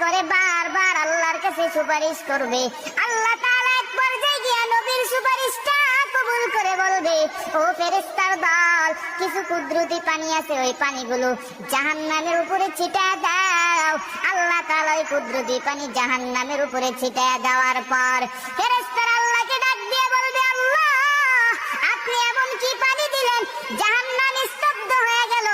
করে বারবার আল্লাহর কাছে সুপারিশ করবে। আল্লাহ তাআলা এক পর্যায়ে গিয়ে নবীর সুপারিশটা কবুল করে বলবে, ও ফেরেশতার দল, কিছু কুদরতি পানি আছে, ওই পানিগুলো জাহান্নামের উপরে ছিটায় দাও। আল্লাহ তাআলা ওই কুদরতি পানি জাহান্নামের উপরে ছিটায় দেওয়ার পর ফেরেশতারা আল্লাহকে ডাক দিয়ে বলবে, আল্লাহ, আপনি এমন কি পানি দিলেন জাহান্নাম স্তব্ধ হয়ে গেল,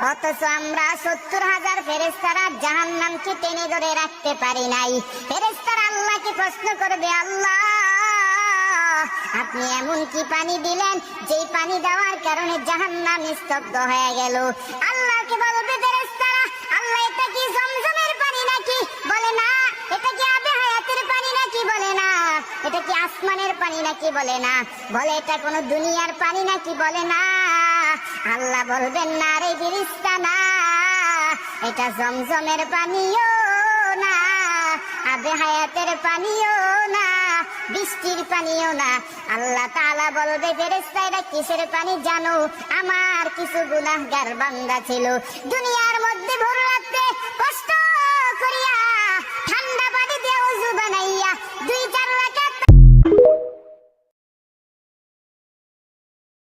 অথচ আমরা 70,000 ফেরেশতারা জাহান্নামকে টেনে ধরে রাখতে পারি নাই। ফেরেশতারা আল্লাহকে প্রশ্ন করবে, আল্লাহ, আপনি এমন কি পানি দিলেন যেই পানি দেওয়ার কারণে জাহান্নাম স্তব্ধ হয়ে গেল? আল্লাহকে বলবে ফেরেশতারা, আল্লাহ, এটা কি জমজমের পানি নাকি? বলে না। এটা কি আবে হায়াতের পানি নাকি? বলে না। এটা কি আসমানের পানি নাকি? বলে না। বলে এটা কোন দুনিয়ার পানি নাকি? বলে না। আল্লাহ বলবেন, না রে ফেরেশতা, না, এটা জমজমের পানিও না, আবে হায়াতের পানিও না, বৃষ্টির পানিও না। আল্লাহ তাআলা বলবে, ফেরেশতা, এটা কিসের পানি জানো? আমার কিছু গুনাহগার বান্দা ছিল, দুনিয়ার মধ্যে ভোর রাতে কষ্ট করিয়া